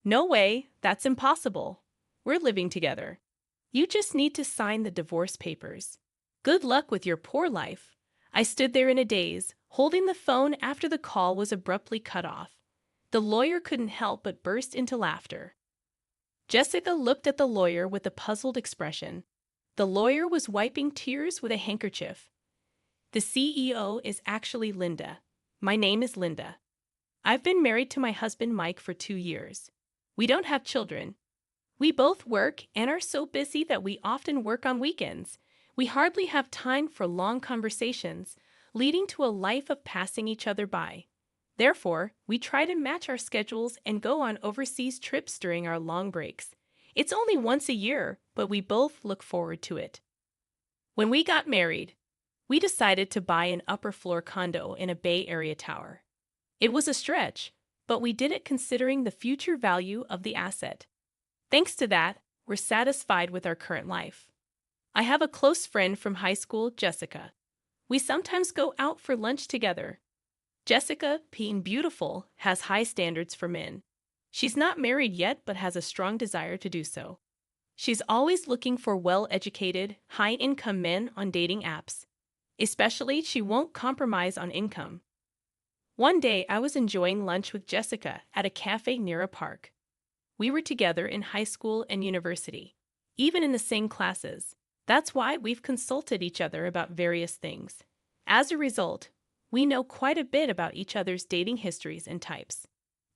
No way, that's impossible. We're living together. You just need to sign the divorce papers. Good luck with your poor life. I stood there in a daze, holding the phone after the call was abruptly cut off. The lawyer couldn't help but burst into laughter. Jessica looked at the lawyer with a puzzled expression. The lawyer was wiping tears with a handkerchief. The CEO is actually Linda. My name is Linda. I've been married to my husband Mike for 2 years. We don't have children. We both work and are so busy that we often work on weekends. We hardly have time for long conversations, leading to a life of passing each other by. Therefore, we try to match our schedules and go on overseas trips during our long breaks. It's only once a year, but we both look forward to it. When we got married, we decided to buy an upper-floor condo in a Bay Area tower. It was a stretch, but we did it considering the future value of the asset. Thanks to that, we're satisfied with our current life. I have a close friend from high school, Jessica. We sometimes go out for lunch together. Jessica, being beautiful, has high standards for men. She's not married yet but has a strong desire to do so. She's always looking for well-educated, high-income men on dating apps. Especially, she won't compromise on income. One day, I was enjoying lunch with Jessica at a cafe near a park. We were together in high school and university, even in the same classes. That's why we've consulted each other about various things. As a result, we know quite a bit about each other's dating histories and types.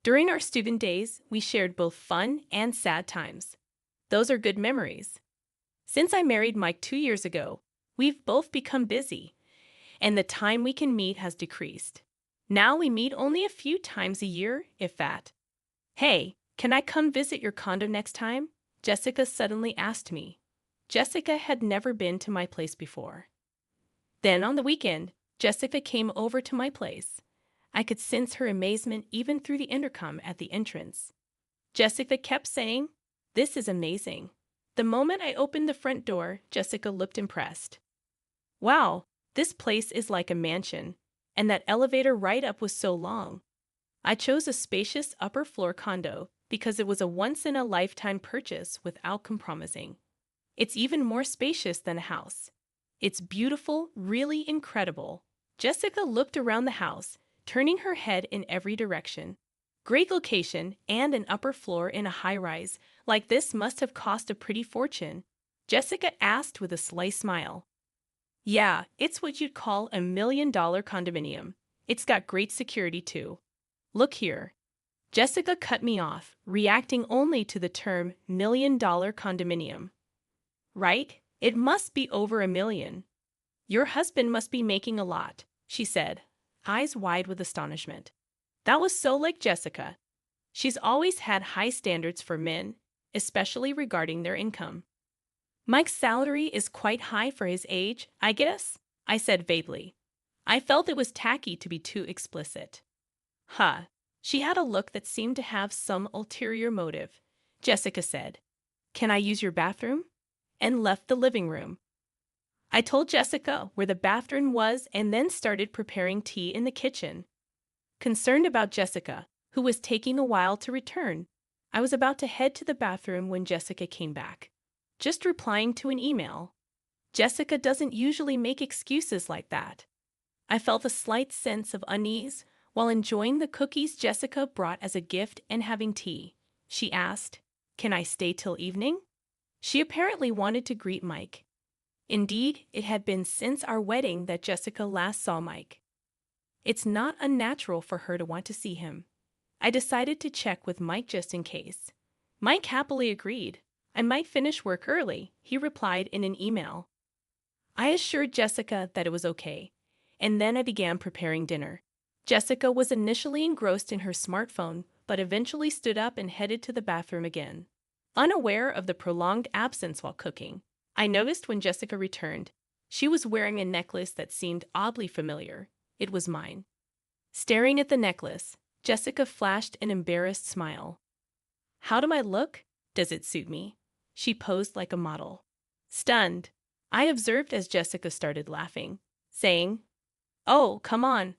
During our student days, we shared both fun and sad times. Those are good memories. Since I married Mike 2 years ago, we've both become busy, and the time we can meet has decreased. Now we meet only a few times a year, if that. Hey, can I come visit your condo next time? Jessica suddenly asked me. Jessica had never been to my place before. Then on the weekend, Jessica came over to my place. I could sense her amazement even through the intercom at the entrance. Jessica kept saying, "This is amazing." The moment I opened the front door, Jessica looked impressed. "Wow, this place is like a mansion, and that elevator ride up was so long." I chose a spacious upper-floor condo because it was a once-in-a-lifetime purchase without compromising. It's even more spacious than a house. It's beautiful, really incredible. Jessica looked around the house, turning her head in every direction. Great location and an upper floor in a high-rise like this must have cost a pretty fortune. Jessica asked with a sly smile. Yeah, it's what you'd call a $1 million condominium. It's got great security too. Look here. Jessica cut me off, reacting only to the term $1 million condominium. Right? It must be over $1 million. Your husband must be making a lot, she said, eyes wide with astonishment. That was so like Jessica. She's always had high standards for men, especially regarding their income. Mike's salary is quite high for his age, I guess, I said vaguely. I felt it was tacky to be too explicit. Huh. She had a look that seemed to have some ulterior motive. Jessica said, "Can I use your bathroom?" and left the living room. I told Jessica where the bathroom was and then started preparing tea in the kitchen. Concerned about Jessica, who was taking a while to return, I was about to head to the bathroom when Jessica came back. Just replying to an email. Jessica doesn't usually make excuses like that. I felt a slight sense of unease while enjoying the cookies Jessica brought as a gift and having tea. She asked, "Can I stay till evening?" She apparently wanted to greet Mike. Indeed, it had been since our wedding that Jessica last saw Mike. It's not unnatural for her to want to see him. I decided to check with Mike just in case. Mike happily agreed. I might finish work early, he replied in an email. I assured Jessica that it was okay, and then I began preparing dinner. Jessica was initially engrossed in her smartphone, but eventually stood up and headed to the bathroom again. Unaware of the prolonged absence while cooking, I noticed when Jessica returned, she was wearing a necklace that seemed oddly familiar. It was mine. Staring at the necklace, Jessica flashed an embarrassed smile. How do I look? Does it suit me? She posed like a model. Stunned, I observed as Jessica started laughing, saying, "Oh, come on.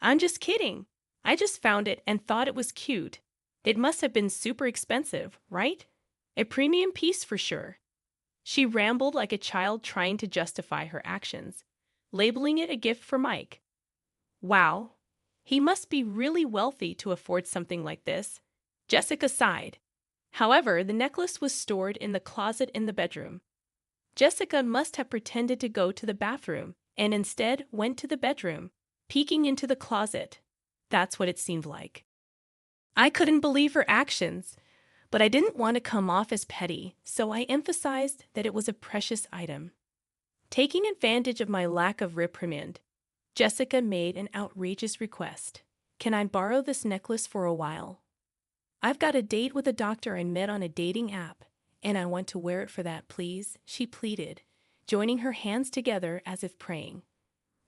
I'm just kidding. I just found it and thought it was cute." It must have been super expensive, right? A premium piece for sure. She rambled like a child trying to justify her actions, labeling it a gift for Mike. Wow, he must be really wealthy to afford something like this. Jessica sighed. However, the necklace was stored in the closet in the bedroom. Jessica must have pretended to go to the bathroom and instead went to the bedroom, peeking into the closet. That's what it seemed like. I couldn't believe her actions, but I didn't want to come off as petty, so I emphasized that it was a precious item. Taking advantage of my lack of reprimand, Jessica made an outrageous request. Can I borrow this necklace for a while? I've got a date with a doctor I met on a dating app, and I want to wear it for that, please, she pleaded, joining her hands together as if praying.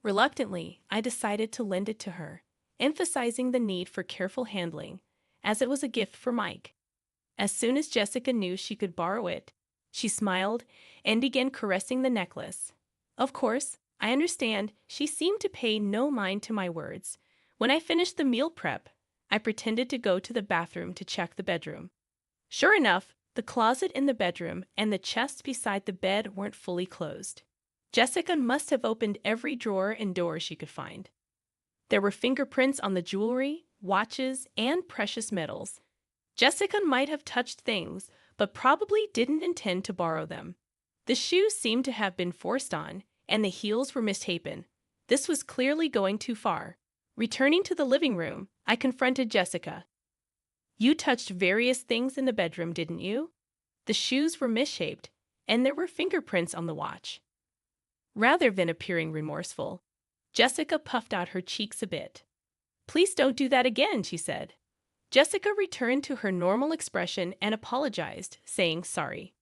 Reluctantly, I decided to lend it to her, emphasizing the need for careful handling, as it was a gift for Mike. As soon as Jessica knew she could borrow it, she smiled and began caressing the necklace. Of course, I understand she seemed to pay no mind to my words. When I finished the meal prep, I pretended to go to the bathroom to check the bedroom. Sure enough, the closet in the bedroom and the chest beside the bed weren't fully closed. Jessica must have opened every drawer and door she could find. There were fingerprints on the jewelry, watches, and precious metals. Jessica might have touched things, but probably didn't intend to borrow them. The shoes seemed to have been forced on, and the heels were misshapen. This was clearly going too far. Returning to the living room, I confronted Jessica. You touched various things in the bedroom, didn't you? The shoes were misshaped, and there were fingerprints on the watch. Rather than appearing remorseful, Jessica puffed out her cheeks a bit. Please don't do that again, she said. Jessica returned to her normal expression and apologized, saying sorry.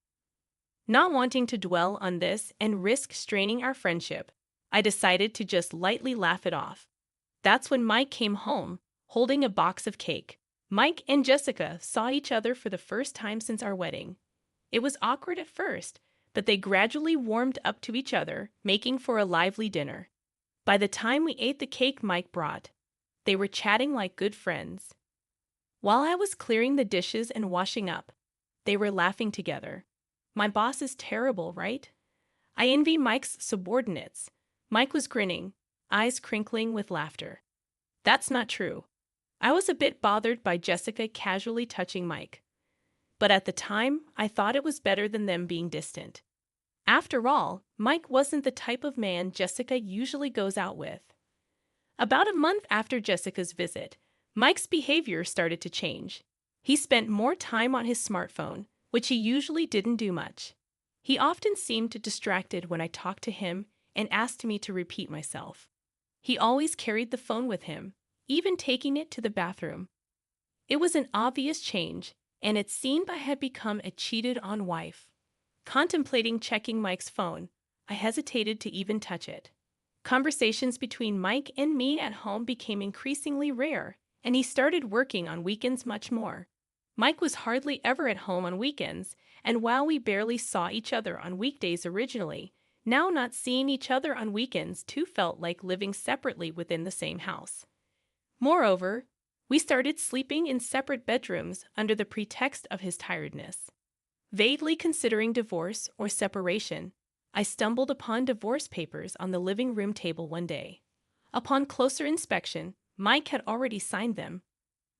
Not wanting to dwell on this and risk straining our friendship, I decided to just lightly laugh it off. That's when Mike came home, holding a box of cake. Mike and Jessica saw each other for the first time since our wedding. It was awkward at first, but they gradually warmed up to each other, making for a lively dinner. By the time we ate the cake Mike brought, they were chatting like good friends. While I was clearing the dishes and washing up, they were laughing together. My boss is terrible, right? I envy Mike's subordinates. Mike was grinning, eyes crinkling with laughter. That's not true. I was a bit bothered by Jessica casually touching Mike. But at the time, I thought it was better than them being distant. After all, Mike wasn't the type of man Jessica usually goes out with. About a month after Jessica's visit, Mike's behavior started to change. He spent more time on his smartphone, which he usually didn't do much. He often seemed distracted when I talked to him and asked me to repeat myself. He always carried the phone with him, even taking it to the bathroom. It was an obvious change, and it seemed I had become a cheated-on wife. Contemplating checking Mike's phone, I hesitated to even touch it. Conversations between Mike and me at home became increasingly rare, and he started working on weekends much more. Mike was hardly ever at home on weekends, and while we barely saw each other on weekdays originally, now not seeing each other on weekends too felt like living separately within the same house. Moreover, we started sleeping in separate bedrooms under the pretext of his tiredness. Vaguely considering divorce or separation, I stumbled upon divorce papers on the living room table one day. Upon closer inspection, Mike had already signed them.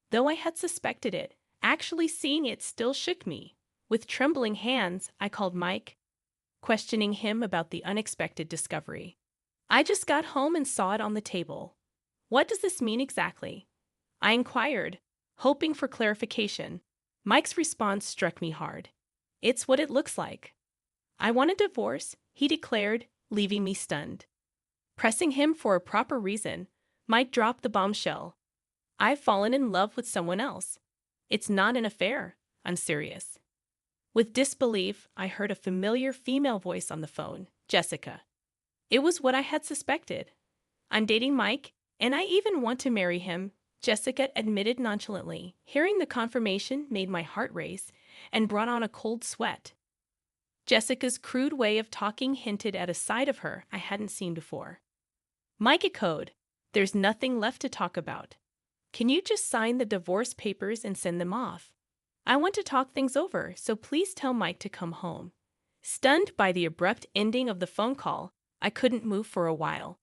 Though I had suspected it, actually seeing it still shook me. With trembling hands, I called Mike, questioning him about the unexpected discovery. I just got home and saw it on the table. What does this mean exactly? I inquired, hoping for clarification. Mike's response struck me hard. It's what it looks like. I want a divorce, he declared, leaving me stunned. Pressing him for a proper reason, Mike dropped the bombshell. I've fallen in love with someone else. It's not an affair. I'm serious. With disbelief, I heard a familiar female voice on the phone, Jessica. It was what I had suspected. I'm dating Mike, and I even want to marry him, Jessica admitted nonchalantly. Hearing the confirmation made my heart race and brought on a cold sweat. Jessica's crude way of talking hinted at a side of her I hadn't seen before. Mike echoed, there's nothing left to talk about. can you just sign the divorce papers and send them off? I want to talk things over, so please tell Mike to come home. Stunned by the abrupt ending of the phone call, I couldn't move for a while.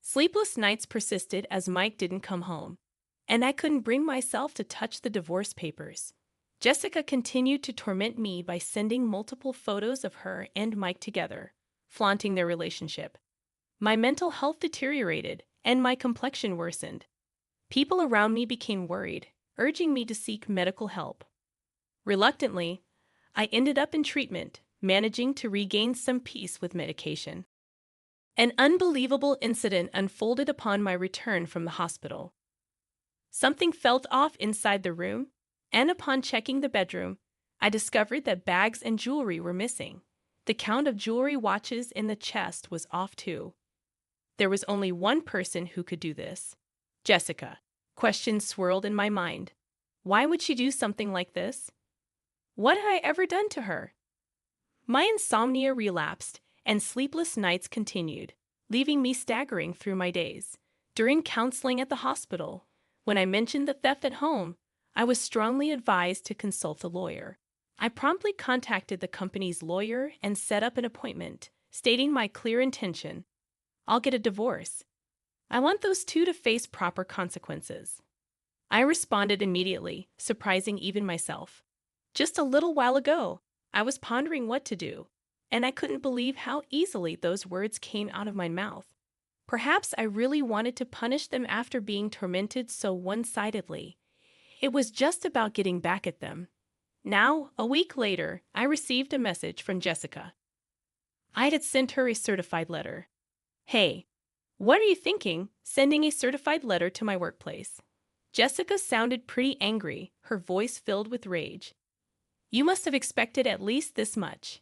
Sleepless nights persisted as Mike didn't come home, and I couldn't bring myself to touch the divorce papers. Jessica continued to torment me by sending multiple photos of her and Mike together, flaunting their relationship. My mental health deteriorated, and my complexion worsened. People around me became worried, urging me to seek medical help. Reluctantly, I ended up in treatment, managing to regain some peace with medication. An unbelievable incident unfolded upon my return from the hospital. Something felt off inside the room, and upon checking the bedroom, I discovered that bags and jewelry were missing. The count of jewelry watches in the chest was off too. There was only one person who could do this. Jessica. Questions swirled in my mind. Why would she do something like this? What had I ever done to her? My insomnia relapsed, and sleepless nights continued, leaving me staggering through my days. During counseling at the hospital, when I mentioned the theft at home, I was strongly advised to consult a lawyer. I promptly contacted the company's lawyer and set up an appointment, stating my clear intention. I'll get a divorce. I want those two to face proper consequences. I responded immediately, surprising even myself. Just a little while ago, I was pondering what to do, and I couldn't believe how easily those words came out of my mouth. Perhaps I really wanted to punish them after being tormented so one-sidedly. It was just about getting back at them. Now, a week later, I received a message from Jessica. I had sent her a certified letter. Hey, what are you thinking, sending a certified letter to my workplace? Jessica sounded pretty angry, her voice filled with rage. You must have expected at least this much.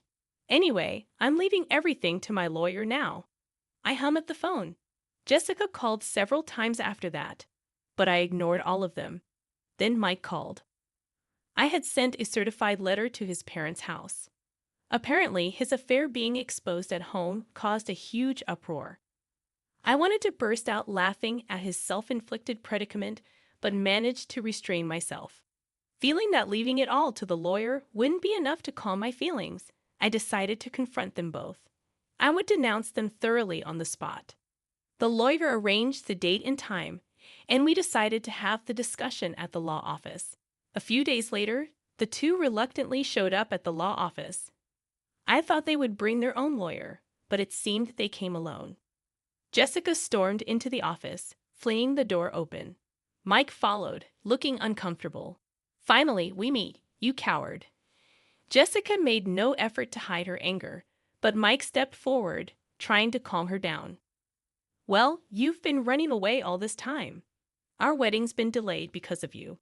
Anyway, I'm leaving everything to my lawyer now. I hung up the phone. Jessica called several times after that, but I ignored all of them. Then Mike called. I had sent a certified letter to his parents' house. Apparently, his affair being exposed at home caused a huge uproar. I wanted to burst out laughing at his self-inflicted predicament, but managed to restrain myself. Feeling that leaving it all to the lawyer wouldn't be enough to calm my feelings, I decided to confront them both. I would denounce them thoroughly on the spot. The lawyer arranged the date and time, and we decided to have the discussion at the law office. A few days later, the two reluctantly showed up at the law office. I thought they would bring their own lawyer, but it seemed they came alone. Jessica stormed into the office, flinging the door open. Mike followed, looking uncomfortable. Finally, we meet, you coward. Jessica made no effort to hide her anger, but Mike stepped forward, trying to calm her down. Well, you've been running away all this time. Our wedding's been delayed because of you.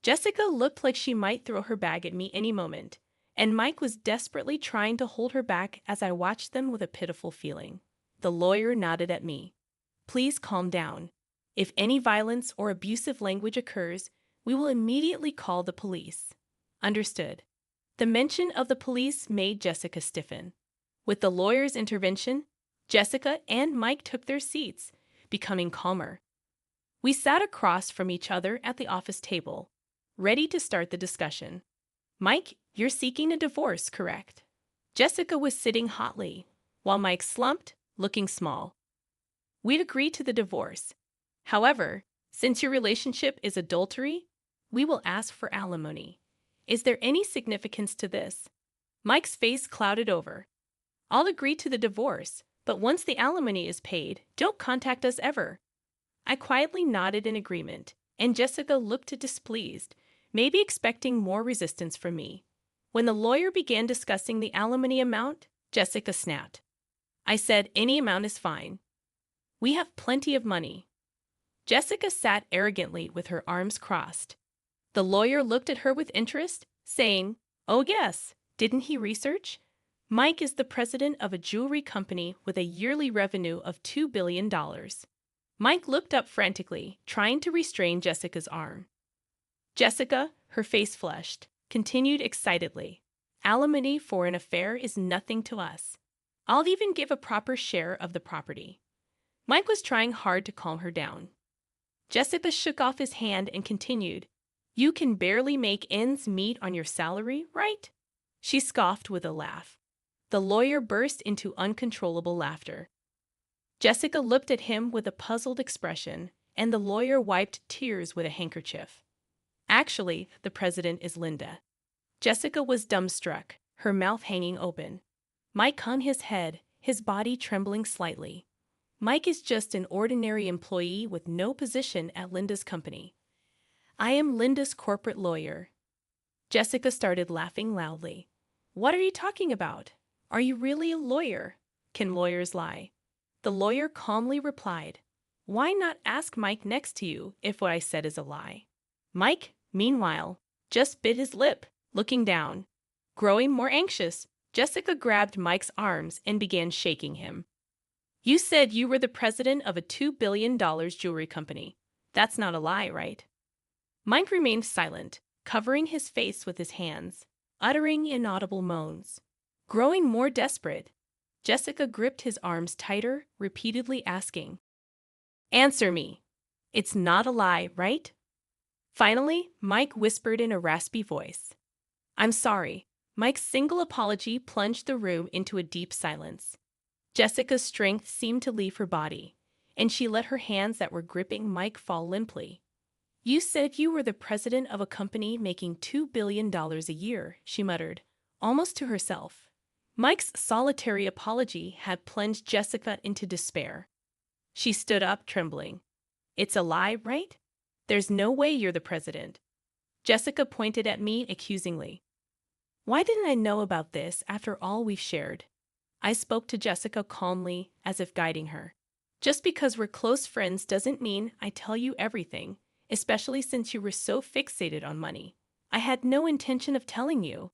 Jessica looked like she might throw her bag at me any moment, and Mike was desperately trying to hold her back as I watched them with a pitiful feeling. The lawyer nodded at me. Please calm down. If any violence or abusive language occurs, we will immediately call the police. Understood. The mention of the police made Jessica stiffen. With the lawyer's intervention, Jessica and Mike took their seats, becoming calmer. We sat across from each other at the office table, ready to start the discussion. Mike, you're seeking a divorce, correct? Jessica was sitting hotly, while Mike slumped, looking small. We'd agreed to the divorce. However, since your relationship is adultery, we will ask for alimony. Is there any significance to this? Mike's face clouded over. I'll agree to the divorce, but once the alimony is paid, don't contact us ever. I quietly nodded in agreement, and Jessica looked displeased, maybe expecting more resistance from me. When the lawyer began discussing the alimony amount, Jessica snapped. I said any amount is fine. We have plenty of money. Jessica sat arrogantly with her arms crossed. The lawyer looked at her with interest, saying, Oh yes, didn't he research? Mike is the president of a jewelry company with a yearly revenue of $2 billion. Mike looked up frantically, trying to restrain Jessica's arm. Jessica, her face flushed, continued excitedly. Alimony for an affair is nothing to us. I'll even give a proper share of the property. Mike was trying hard to calm her down. Jessica shook off his hand and continued, "You can barely make ends meet on your salary, right?" She scoffed with a laugh. The lawyer burst into uncontrollable laughter. Jessica looked at him with a puzzled expression, and the lawyer wiped tears with a handkerchief. "Actually, the president is Linda." Jessica was dumbstruck, her mouth hanging open. Mike hung his head, his body trembling slightly. "Mike is just an ordinary employee with no position at Linda's company. I am Linda's corporate lawyer." Jessica started laughing loudly. "What are you talking about? Are you really a lawyer? Can lawyers lie?" The lawyer calmly replied, "Why not ask Mike next to you if what I said is a lie?" Mike, meanwhile, just bit his lip, looking down. Growing more anxious, Jessica grabbed Mike's arms and began shaking him. "You said you were the president of a $2 billion jewelry company. That's not a lie, right?" Mike remained silent, covering his face with his hands, uttering inaudible moans. Growing more desperate, Jessica gripped his arms tighter, repeatedly asking, "Answer me. It's not a lie, right?" Finally, Mike whispered in a raspy voice, "I'm sorry." Mike's single apology plunged the room into a deep silence. Jessica's strength seemed to leave her body, and she let her hands that were gripping Mike fall limply. "You said you were the president of a company making $2 billion a year," she muttered, almost to herself. Mike's solitary apology had plunged Jessica into despair. She stood up, trembling. "It's a lie, right? There's no way you're the president." Jessica pointed at me accusingly. "Why didn't I know about this after all we've shared?" I spoke to Jessica calmly, as if guiding her. "Just because we're close friends doesn't mean I tell you everything, especially since you were so fixated on money. I had no intention of telling you,"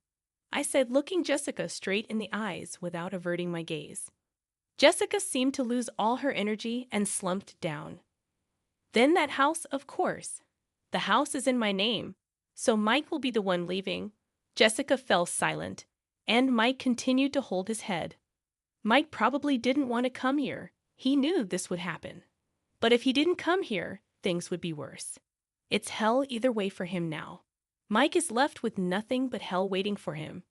I said, looking Jessica straight in the eyes without averting my gaze. Jessica seemed to lose all her energy and slumped down. "Then that house, of course. The house is in my name, so Mike will be the one leaving." Jessica fell silent, and Mike continued to hold his head. Mike probably didn't want to come here. He knew this would happen. But if he didn't come here, things would be worse. It's hell either way for him now. Mike is left with nothing but hell waiting for him.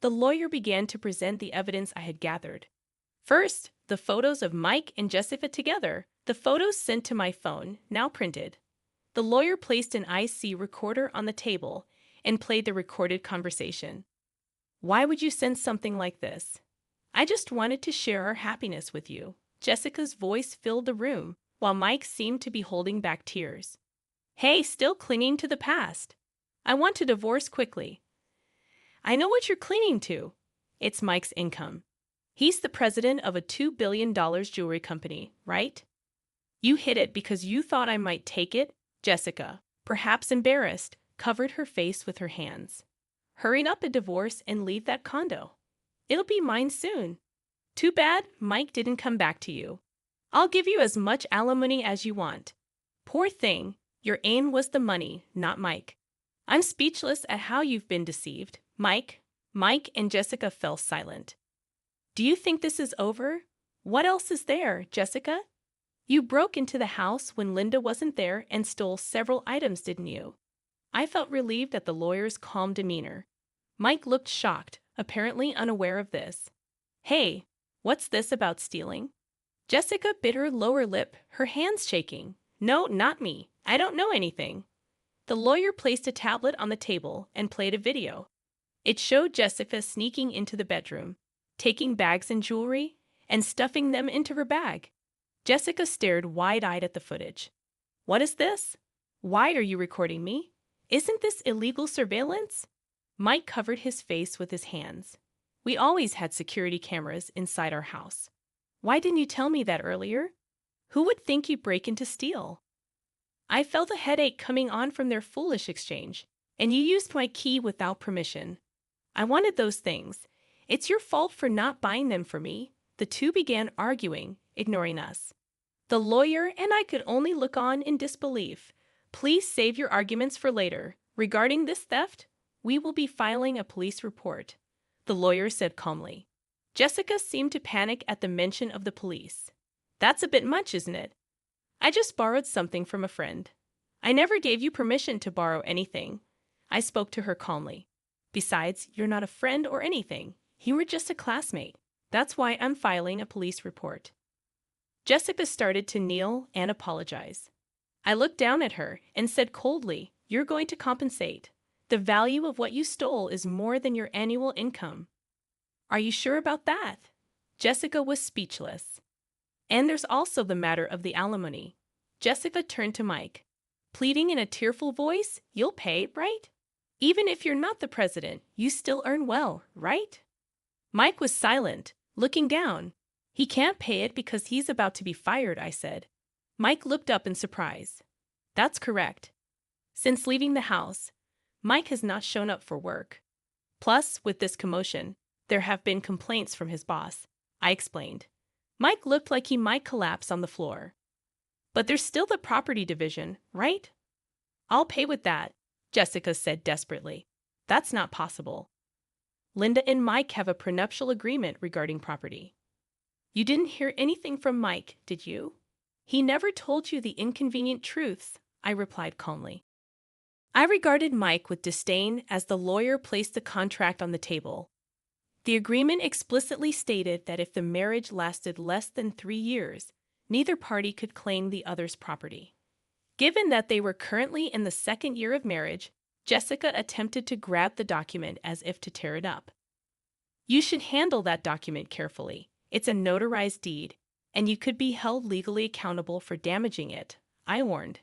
The lawyer began to present the evidence I had gathered. First, the photos of Mike and Jessica together, the photos sent to my phone, now printed. The lawyer placed an IC recorder on the table and played the recorded conversation. "Why would you send something like this?" "I just wanted to share our happiness with you." Jessica's voice filled the room, while Mike seemed to be holding back tears. "Hey, still clinging to the past. I want to divorce quickly." "I know what you're clinging to. It's Mike's income. He's the president of a $2 billion jewelry company, right?" "You hid it because you thought I might take it." Jessica, perhaps embarrassed, covered her face with her hands. "Hurry up a divorce and leave that condo. It'll be mine soon. Too bad Mike didn't come back to you. I'll give you as much alimony as you want." "Poor thing, your aim was the money, not Mike." "I'm speechless at how you've been deceived, Mike." Mike and Jessica fell silent. "Do you think this is over? What else is there, Jessica? You broke into the house when Linda wasn't there and stole several items, didn't you?" I felt relieved at the lawyer's calm demeanor. Mike looked shocked, apparently unaware of this. "Hey, what's this about stealing?" Jessica bit her lower lip, her hands shaking. "No, not me. I don't know anything." The lawyer placed a tablet on the table and played a video. It showed Jessica sneaking into the bedroom, taking bags and jewelry, and stuffing them into her bag. Jessica stared wide-eyed at the footage. "What is this? Why are you recording me? Isn't this illegal surveillance?" Mike covered his face with his hands. "We always had security cameras inside our house. Why didn't you tell me that earlier? Who would think you'd break in to steal?" "I felt a headache coming on from their foolish exchange, and you used my key without permission. I wanted those things. It's your fault for not buying them for me." The two began arguing, ignoring us. The lawyer and I could only look on in disbelief. "Please save your arguments for later. Regarding this theft, we will be filing a police report," the lawyer said calmly. Jessica seemed to panic at the mention of the police. "That's a bit much, isn't it?" I just borrowed something from a friend. I never gave you permission to borrow anything. I spoke to her calmly. Besides, you're not a friend or anything. You were just a classmate. That's why I'm filing a police report. Jessica started to kneel and apologize. I looked down at her and said coldly, "You're going to compensate. The value of what you stole is more than your annual income." "Are you sure about that?" Jessica was speechless. "And there's also the matter of the alimony." Jessica turned to Mike, pleading in a tearful voice, "You'll pay, right? Even if you're not the president, you still earn well, right?" Mike was silent, looking down. "He can't pay it because he's about to be fired," I said. Mike looked up in surprise. "That's correct. Since leaving the house, Mike has not shown up for work. Plus, with this commotion, there have been complaints from his boss," I explained. Mike looked like he might collapse on the floor. "But there's still the property division, right?" "I'll pay with that," Jessica said desperately. "That's not possible. Linda and Mike have a prenuptial agreement regarding property." "You didn't hear anything from Mike, did you?" "He never told you the inconvenient truths," I replied calmly. I regarded Mike with disdain as the lawyer placed the contract on the table. The agreement explicitly stated that if the marriage lasted less than 3 years, neither party could claim the other's property. Given that they were currently in the 2nd year of marriage, Jessica attempted to grab the document as if to tear it up. "You should handle that document carefully. It's a notarized deed, and you could be held legally accountable for damaging it," I warned.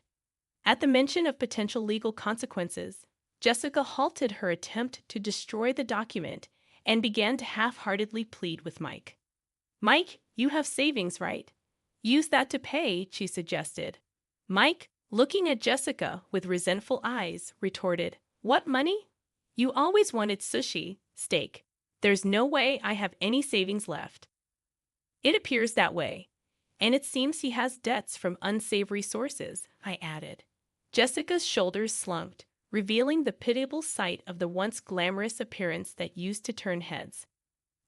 At the mention of potential legal consequences, Jessica halted her attempt to destroy the document and began to half-heartedly plead with Mike. "Mike, you have savings, right? Use that to pay," she suggested. Mike, looking at Jessica with resentful eyes, retorted, "What money? You always wanted sushi, steak. There's no way I have any savings left." "It appears that way. And it seems he has debts from unsavory sources," I added. Jessica's shoulders slumped, revealing the pitiable sight of the once glamorous appearance that used to turn heads.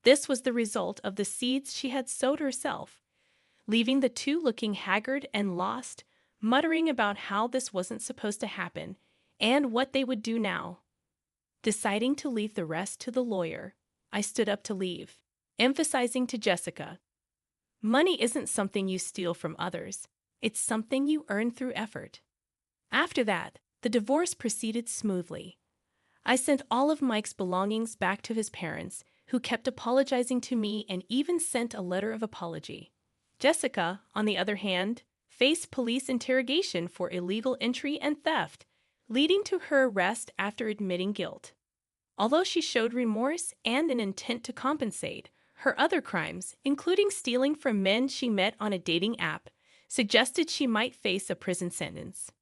This was the result of the seeds she had sowed herself, leaving the two looking haggard and lost, muttering about how this wasn't supposed to happen and what they would do now. Deciding to leave the rest to the lawyer, I stood up to leave, emphasizing to Jessica, "Money isn't something you steal from others. It's something you earn through effort." After that, the divorce proceeded smoothly. I sent all of Mike's belongings back to his parents, who kept apologizing to me and even sent a letter of apology. Jessica, on the other hand, faced police interrogation for illegal entry and theft, leading to her arrest after admitting guilt. Although she showed remorse and an intent to compensate, her other crimes, including stealing from men she met on a dating app, suggested she might face a prison sentence.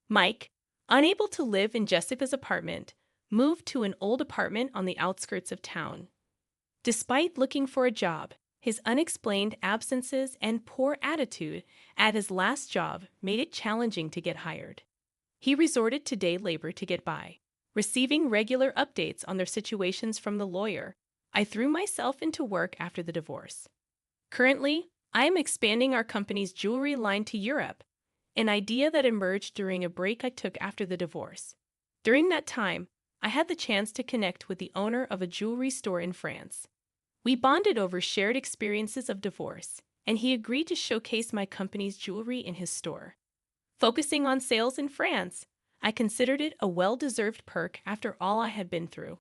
Mike, unable to live in Jessica's apartment, moved to an old apartment on the outskirts of town. Despite looking for a job, his unexplained absences and poor attitude at his last job made it challenging to get hired. He resorted to day labor to get by, receiving regular updates on their situations from the lawyer. I threw myself into work after the divorce. Currently, I am expanding our company's jewelry line to Europe, an idea that emerged during a break I took after the divorce. During that time, I had the chance to connect with the owner of a jewelry store in France. We bonded over shared experiences of divorce, and he agreed to showcase my company's jewelry in his store. Focusing on sales in France, I considered it a well-deserved perk after all I had been through.